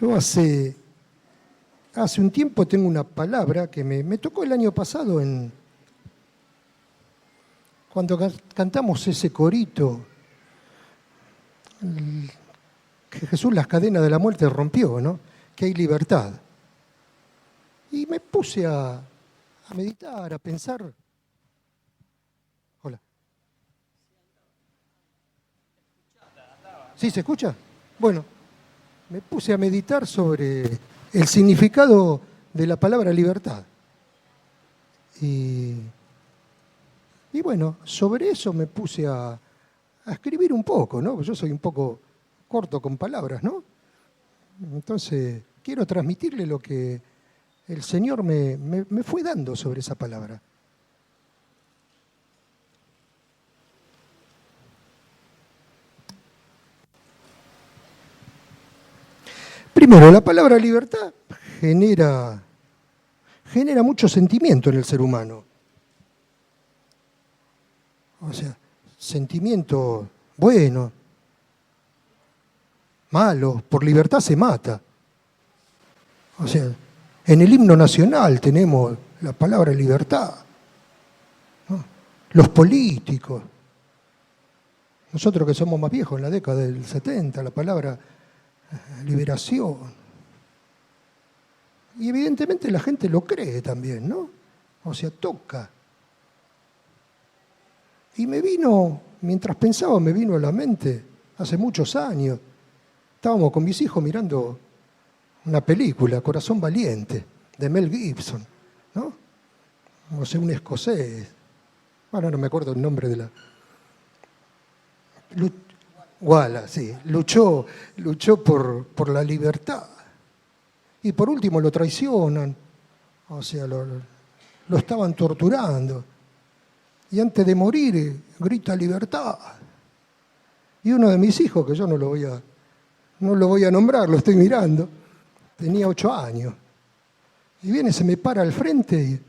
Yo hace un tiempo tengo una palabra que me tocó el año pasado cuando cantamos ese corito, que Jesús las cadenas de la muerte rompió, ¿no? Que hay libertad. Y me puse a meditar, a pensar. Hola. ¿Sí se escucha? Bueno, me puse a meditar sobre el significado de la palabra libertad. Y bueno, sobre eso me puse a escribir un poco, ¿no? Yo soy un poco corto con palabras, ¿no? Entonces, quiero transmitirle lo que el Señor me fue dando sobre esa palabra. Primero, la palabra libertad genera mucho sentimiento en el ser humano. O sea, sentimiento bueno, malo, por libertad se mata. O sea, en el himno nacional tenemos la palabra libertad, ¿no? Los políticos, nosotros que somos más viejos, en la década del 70, la palabra liberación. Y evidentemente la gente lo cree también, ¿no? O sea, toca. Y mientras pensaba, me vino a la mente, hace muchos años, estábamos con mis hijos mirando una película, Corazón Valiente, de Mel Gibson, ¿no? O sea, un escocés. Bueno, no me acuerdo el nombre de la... Wallace, sí, luchó por la libertad. Y por último lo traicionan, o sea, lo estaban torturando. Y antes de morir grita libertad. Y uno de mis hijos, que yo no lo voy a nombrar, lo estoy mirando, tenía 8 años. Y viene, se me para al frente y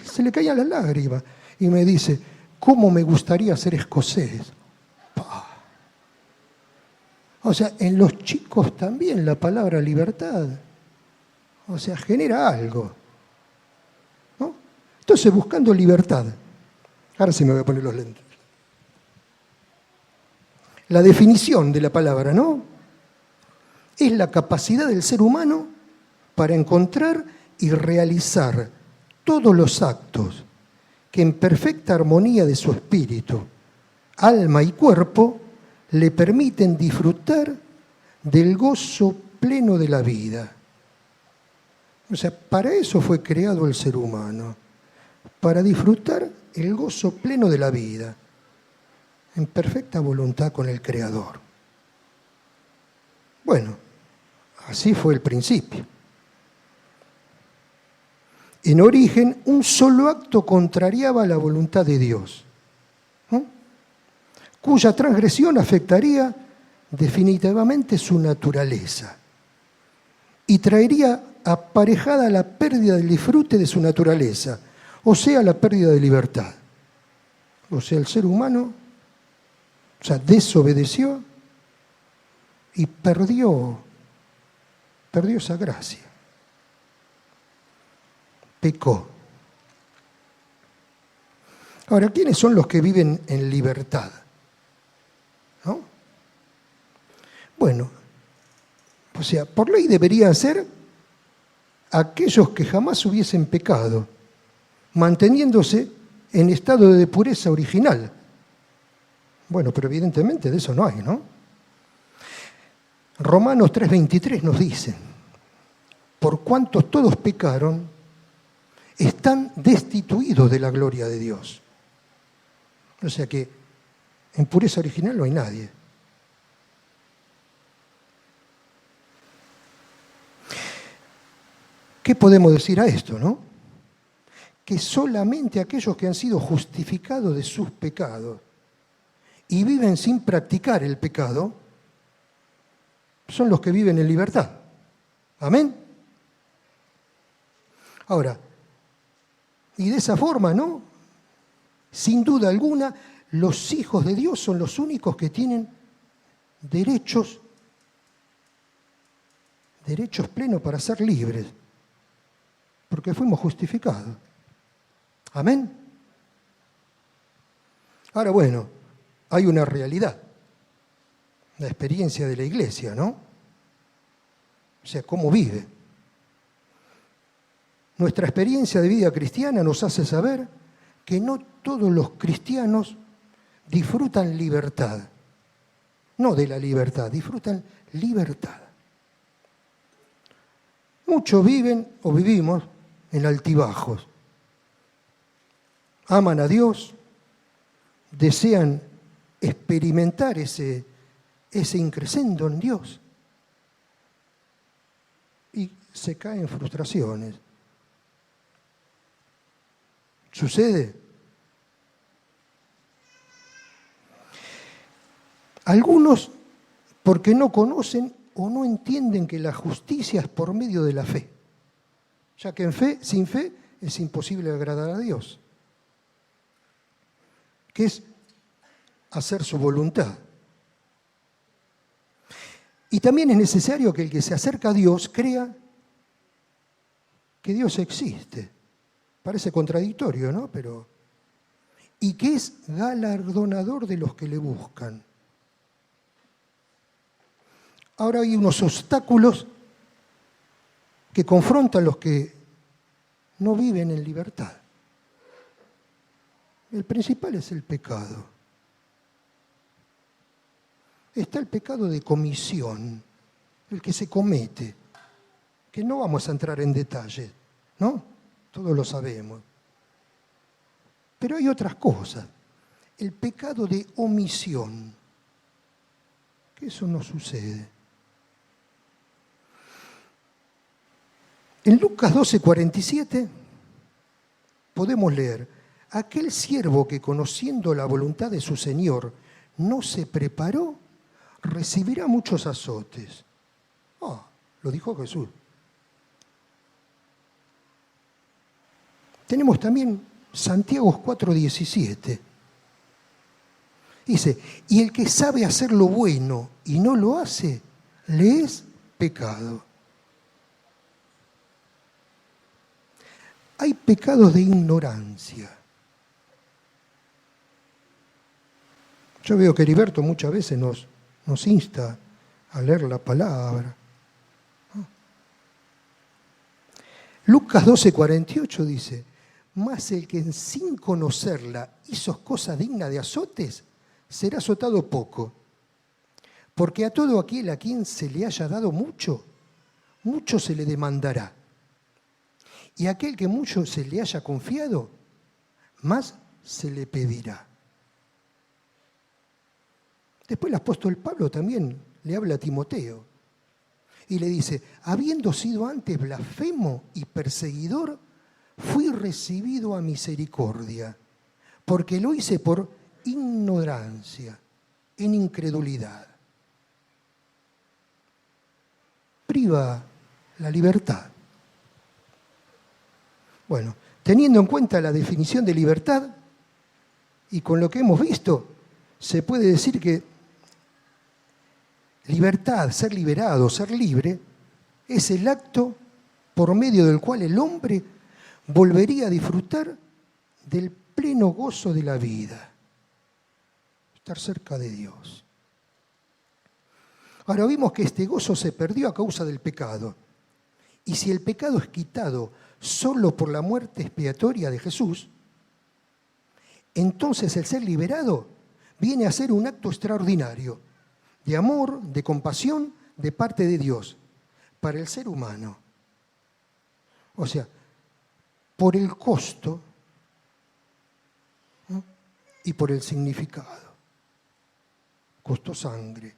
se le caían las lágrimas. Y me dice, ¿cómo me gustaría ser escocés? O sea, en los chicos también la palabra libertad, o sea, genera algo, ¿no? Entonces, buscando libertad, ahora sí me voy a poner los lentes. La definición de la palabra, ¿no? Es la capacidad del ser humano para encontrar y realizar todos los actos que en perfecta armonía de su espíritu, alma y cuerpo le permiten disfrutar del gozo pleno de la vida. O sea, para eso fue creado el ser humano, para disfrutar el gozo pleno de la vida, en perfecta voluntad con el Creador. Bueno, así fue el principio. En origen, un solo acto contrariaba la voluntad de Dios, cuya transgresión afectaría definitivamente su naturaleza y traería aparejada la pérdida del disfrute de su naturaleza, o sea, la pérdida de libertad. O sea, el ser humano, desobedeció y perdió esa gracia. Pecó. Ahora, ¿quiénes son los que viven en libertad? ¿No? Bueno, o sea, por ley deberían ser aquellos que jamás hubiesen pecado, manteniéndose en estado de pureza original. Bueno, pero evidentemente de eso no hay, ¿no? Romanos 3:23 nos dice, por cuantos todos pecaron, están destituidos de la gloria de Dios. O sea que en pureza original no hay nadie. ¿Qué podemos decir a esto, no? Que solamente aquellos que han sido justificados de sus pecados y viven sin practicar el pecado son los que viven en libertad. ¿Amén? Ahora, y de esa forma, ¿no? Sin duda alguna, los hijos de Dios son los únicos que tienen derechos derechos plenos para ser libres, porque fuimos justificados. Amén. Ahora, bueno, hay una realidad, la experiencia de la iglesia, ¿no? O sea, cómo vive. Nuestra experiencia de vida cristiana nos hace saber que no todos los cristianos disfrutan libertad. No de la libertad, disfrutan libertad. Muchos viven o vivimos en altibajos. Aman a Dios, desean experimentar ese increscendo en Dios y se caen en frustraciones. ¿Sucede? Algunos porque no conocen o no entienden que la justicia es por medio de la fe, ya que sin fe es imposible agradar a Dios, que es hacer su voluntad. Y también es necesario que el que se acerca a Dios crea que Dios existe. Parece contradictorio, ¿no? Y que es galardonador de los que le buscan. Ahora hay unos obstáculos que confrontan a los que no viven en libertad. El principal es el pecado. Está el pecado de comisión, el que se comete, que no vamos a entrar en detalle, ¿no? Todos lo sabemos. Pero hay otras cosas. El pecado de omisión, que eso no sucede. En Lucas 12:47 podemos leer: aquel siervo que conociendo la voluntad de su Señor no se preparó, recibirá muchos azotes. Lo dijo Jesús. Tenemos también Santiago 4:17. Dice, y el que sabe hacer lo bueno y no lo hace, le es pecado. Hay pecados de ignorancia. Yo veo que Heriberto muchas veces nos insta a leer la palabra. Lucas 12:48 dice, mas el que sin conocerla hizo cosas dignas de azotes, será azotado poco. Porque a todo aquel a quien se le haya dado mucho, mucho se le demandará. Y a aquel que mucho se le haya confiado, más se le pedirá. Después el apóstol Pablo también le habla a Timoteo y le dice, habiendo sido antes blasfemo y perseguidor, fui recibido a misericordia, porque lo hice por ignorancia, en incredulidad. Priva la libertad. Bueno, teniendo en cuenta la definición de libertad y con lo que hemos visto, se puede decir que libertad, ser liberado, ser libre, es el acto por medio del cual el hombre volvería a disfrutar del pleno gozo de la vida, estar cerca de Dios. Ahora vimos que este gozo se perdió a causa del pecado. Y si el pecado es quitado solo por la muerte expiatoria de Jesús, entonces el ser liberado viene a ser un acto extraordinario de amor, de compasión de parte de Dios para el ser humano. O sea, por el costo, ¿no? Y por el significado. Costó sangre.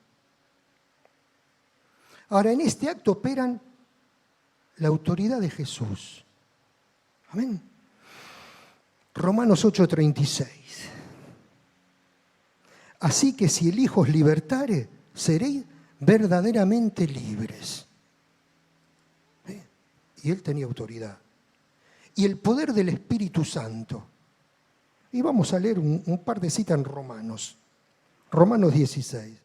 Ahora, en este acto operan la autoridad de Jesús. Amén. Romanos 8:36. Así que si el Hijo os libertare, seréis verdaderamente libres. Y Él tenía autoridad. Y el poder del Espíritu Santo. Y vamos a leer un par de citas en Romanos. Romanos 16.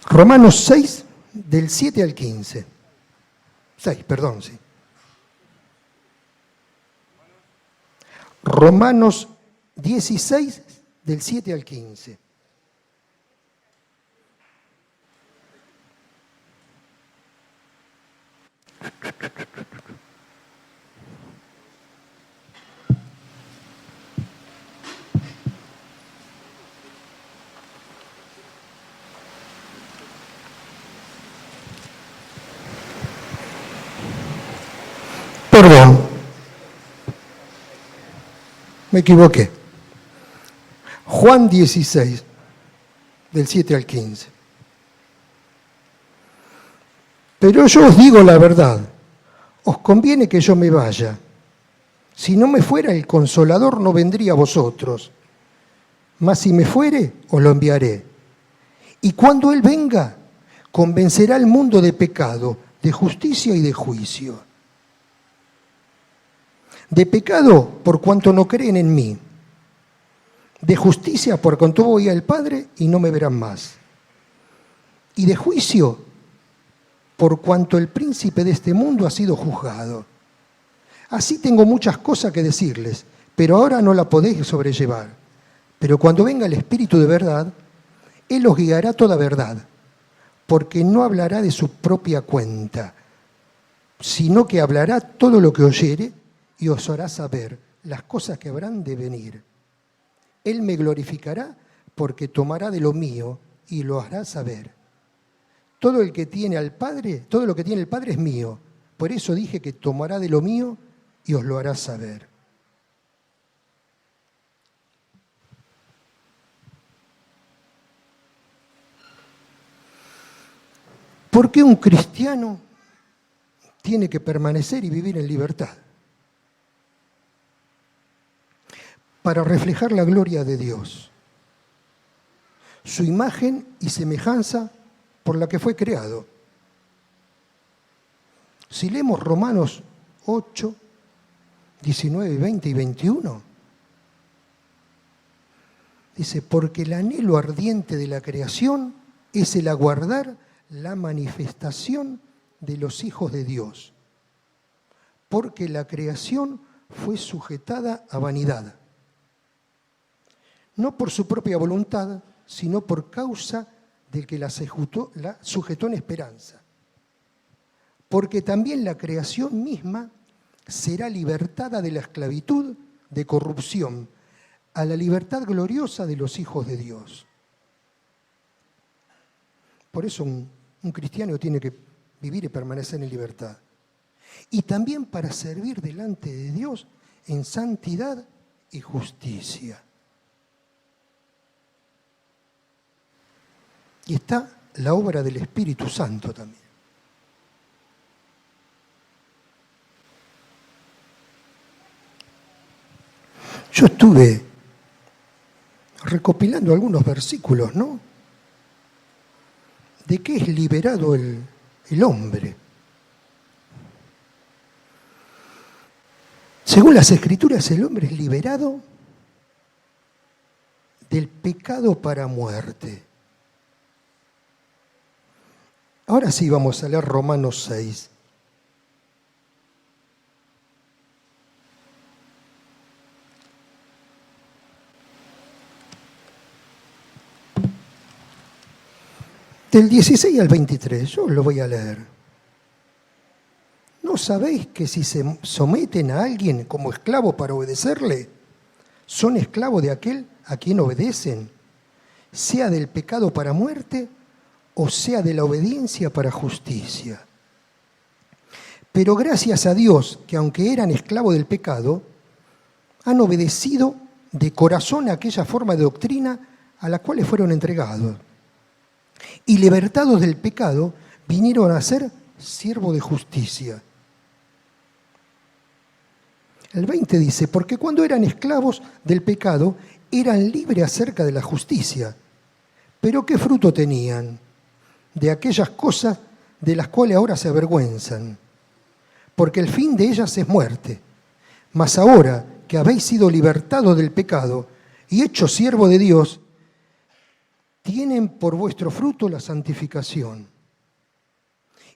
Romanos 6, del 7 al 15. 6, perdón, sí. Romanos 16, del 7 al 15. Perdón, me equivoqué. Juan 16, del 7 al 15. Pero yo os digo la verdad, os conviene que yo me vaya. Si no me fuera, el Consolador no vendría a vosotros. Mas si me fuere, os lo enviaré. Y cuando Él venga, convencerá al mundo de pecado, de justicia y de juicio. De pecado, por cuanto no creen en mí. De justicia, por cuanto voy al Padre y no me verán más. Y de juicio, por cuanto el príncipe de este mundo ha sido juzgado. Así tengo muchas cosas que decirles, pero ahora no la podéis sobrellevar. Pero cuando venga el Espíritu de verdad, Él os guiará toda verdad, porque no hablará de su propia cuenta, sino que hablará todo lo que oyere y os hará saber las cosas que habrán de venir. Él me glorificará porque tomará de lo mío y lo hará saber. Todo lo que tiene el Padre es mío. Por eso dije que tomará de lo mío y os lo hará saber. ¿Por qué un cristiano tiene que permanecer y vivir en libertad? Para reflejar la gloria de Dios, su imagen y semejanza por la que fue creado. Si leemos Romanos 8, 19, 20 y 21, dice, porque el anhelo ardiente de la creación es el aguardar la manifestación de los hijos de Dios, porque la creación fue sujetada a vanidad, no por su propia voluntad, sino por causa del que la sujetó en esperanza. Porque también la creación misma será libertada de la esclavitud de corrupción a la libertad gloriosa de los hijos de Dios. Por eso un cristiano tiene que vivir y permanecer en libertad. Y también para servir delante de Dios en santidad y justicia. Y está la obra del Espíritu Santo también. Yo estuve recopilando algunos versículos, ¿no? ¿De qué es liberado el hombre? Según las Escrituras, el hombre es liberado del pecado para muerte. Ahora sí vamos a leer Romanos 6. Del 16 al 23, yo lo voy a leer. ¿No sabéis que si se someten a alguien como esclavo para obedecerle, son esclavos de aquel a quien obedecen, sea del pecado para muerte o sea de la obediencia para justicia? Pero gracias a Dios que aunque eran esclavos del pecado, han obedecido de corazón a aquella forma de doctrina a la cual fueron entregados. Y libertados del pecado, vinieron a ser siervos de justicia. El 20 dice, porque cuando eran esclavos del pecado, eran libres acerca de la justicia. Pero ¿qué fruto tenían? De aquellas cosas de las cuales ahora se avergüenzan. Porque el fin de ellas es muerte. Mas ahora que habéis sido libertados del pecado y hechos siervos de Dios, tienen por vuestro fruto la santificación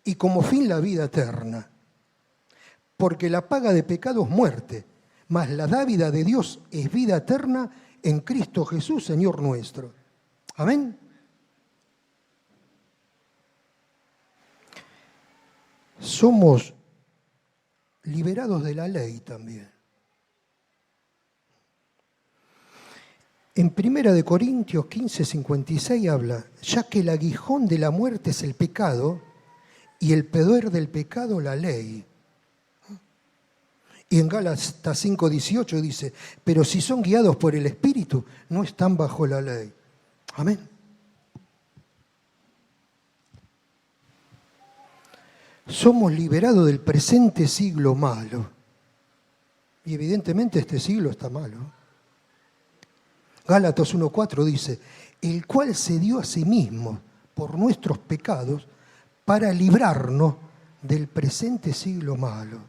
y como fin la vida eterna. Porque la paga de pecado es muerte, mas la dávida de Dios es vida eterna en Cristo Jesús, Señor nuestro. Amén. Somos liberados de la ley también. En 1 Corintios 15:56 habla, ya que el aguijón de la muerte es el pecado y el poder del pecado la ley. Y en Gálatas 5:18 dice, pero si son guiados por el Espíritu, no están bajo la ley. Amén. Somos liberados del presente siglo malo. Y evidentemente este siglo está malo. Gálatas 1:4 dice, el cual se dio a sí mismo por nuestros pecados para librarnos del presente siglo malo.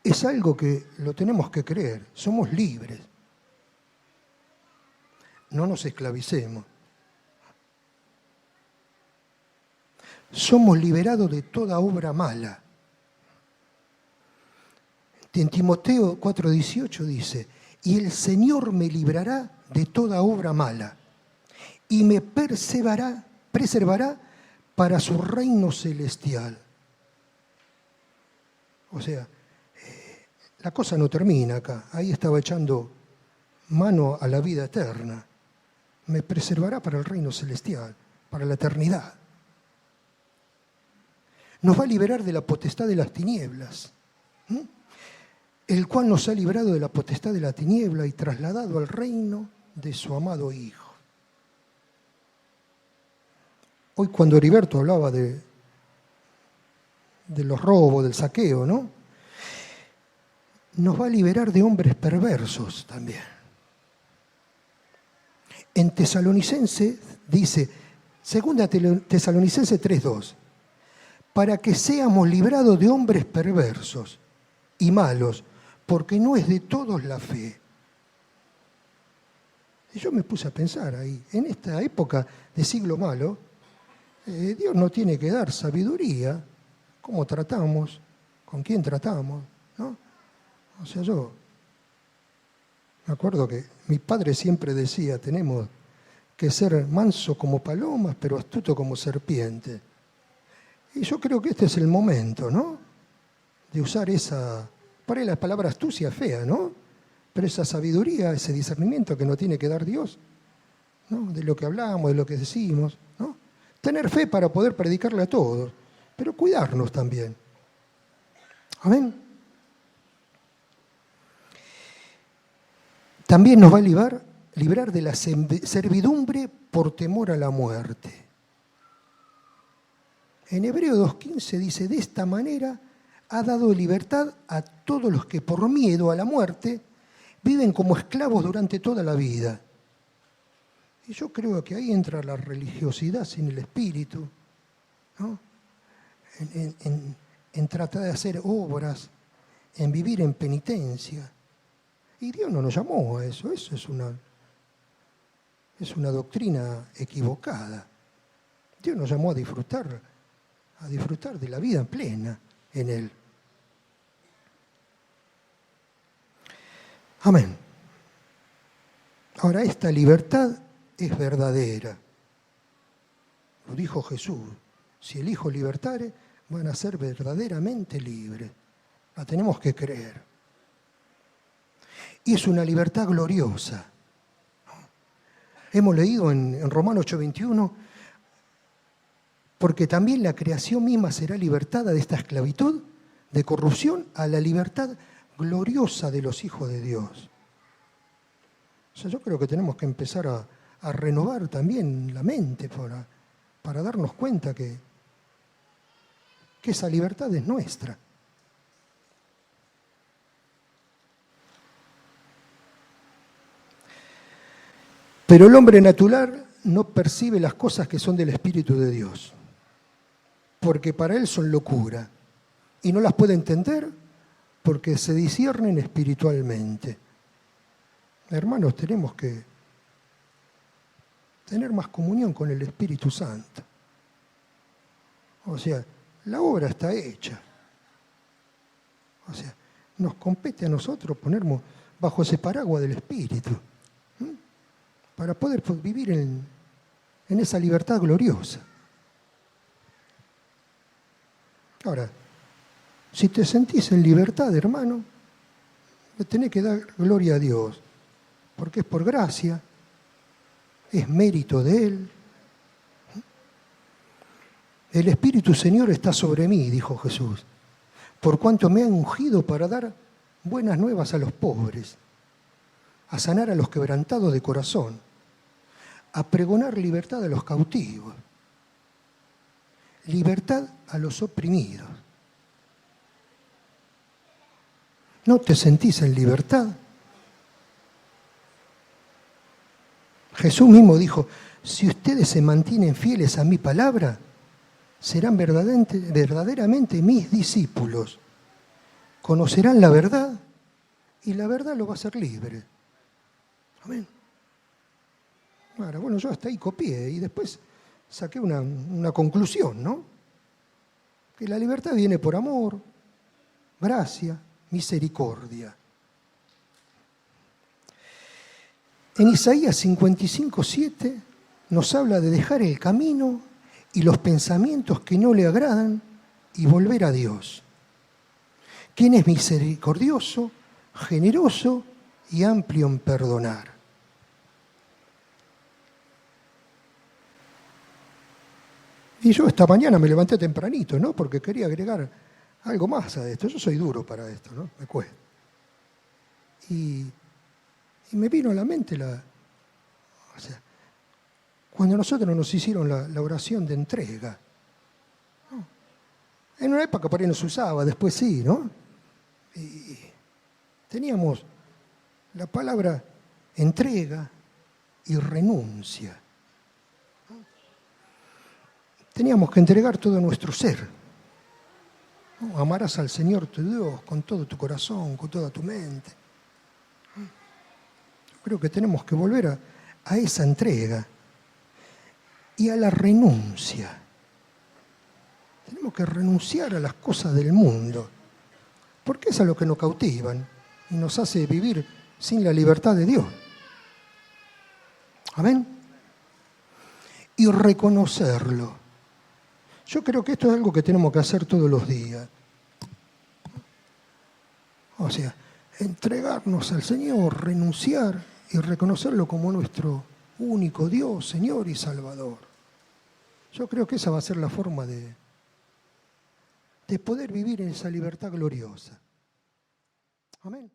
Es algo que lo tenemos que creer, somos libres. No nos esclavicemos. Somos liberados de toda obra mala. En Timoteo 4:18 dice, y el Señor me librará de toda obra mala y me preservará para su reino celestial. O sea, la cosa no termina acá. Ahí estaba echando mano a la vida eterna. Me preservará para el reino celestial, para la eternidad. Nos va a liberar de la potestad de las tinieblas, el cual nos ha librado de la potestad de la tiniebla y trasladado al reino de su amado Hijo. Hoy cuando Heriberto hablaba de los robos, del saqueo, ¿no? Nos va a liberar de hombres perversos también. En Tesalonicense dice, 2 Tesalonicense 3:2, para que seamos librados de hombres perversos y malos, porque no es de todos la fe. Y yo me puse a pensar ahí, en esta época de siglo malo, Dios nos tiene que dar sabiduría, cómo tratamos, con quién tratamos, ¿no? O sea, yo me acuerdo que mi padre siempre decía, tenemos que ser manso como palomas, pero astuto como serpiente. Y yo creo que este es el momento, ¿no? De usar esa, por ahí la palabra astucia es fea, ¿no? Pero esa sabiduría, ese discernimiento que nos tiene que dar Dios, ¿no? De lo que hablamos, de lo que decimos, ¿no? Tener fe para poder predicarle a todos, pero cuidarnos también. Amén. También nos va a librar de la servidumbre por temor a la muerte. En Hebreos 2:15 dice, de esta manera ha dado libertad a todos los que por miedo a la muerte viven como esclavos durante toda la vida. Y yo creo que ahí entra la religiosidad sin el espíritu, ¿no? En tratar de hacer obras, en vivir en penitencia. Y Dios no nos llamó a eso, eso es una doctrina equivocada. Dios nos llamó a disfrutar de la vida plena en Él. Amén. Ahora, esta libertad es verdadera. Lo dijo Jesús. Si el Hijo libertare, van a ser verdaderamente libres. La tenemos que creer. Y es una libertad gloriosa. Hemos leído en Romanos 8:21, porque también la creación misma será libertada de esta esclavitud, de corrupción, a la libertad gloriosa de los hijos de Dios. O sea, yo creo que tenemos que empezar a renovar también la mente para darnos cuenta que esa libertad es nuestra. Pero el hombre natural no percibe las cosas que son del Espíritu de Dios, porque para él son locura, y no las puede entender porque se disciernen espiritualmente. Hermanos, tenemos que tener más comunión con el Espíritu Santo. O sea, la obra está hecha. O sea, nos compete a nosotros ponernos bajo ese paraguas del Espíritu, ¿sí? Para poder vivir en esa libertad gloriosa. Ahora, si te sentís en libertad, hermano, le tenés que dar gloria a Dios, porque es por gracia, es mérito de Él. El Espíritu Señor está sobre mí, dijo Jesús, por cuanto me ha ungido para dar buenas nuevas a los pobres, a sanar a los quebrantados de corazón, a pregonar libertad a los cautivos, libertad a los oprimidos. ¿No te sentís en libertad? Jesús mismo dijo, si ustedes se mantienen fieles a mi palabra, serán verdaderamente mis discípulos. Conocerán la verdad y la verdad los va a hacer libre. Amén. Ahora, bueno, yo hasta ahí copié y después saqué una conclusión, ¿no? Que la libertad viene por amor, gracia, misericordia. En Isaías 55:7 nos habla de dejar el camino y los pensamientos que no le agradan y volver a Dios, quien es misericordioso, generoso y amplio en perdonar. Y yo esta mañana me levanté tempranito, ¿no? Porque quería agregar algo más a esto. Yo soy duro para esto, ¿no? Me cuesta. Y me vino a la mente cuando nosotros nos hicieron la oración de entrega. ¿No? En una época por ahí no se usaba, después sí, ¿no? Y teníamos la palabra entrega y renuncia. Teníamos que entregar todo nuestro ser. ¿No? Amarás al Señor tu Dios con todo tu corazón, con toda tu mente. Yo creo que tenemos que volver a esa entrega y a la renuncia. Tenemos que renunciar a las cosas del mundo, porque eso es lo que nos cautivan y nos hace vivir sin la libertad de Dios. Amén. Y reconocerlo. Yo creo que esto es algo que tenemos que hacer todos los días. O sea, entregarnos al Señor, renunciar y reconocerlo como nuestro único Dios, Señor y Salvador. Yo creo que esa va a ser la forma de poder vivir en esa libertad gloriosa. Amén.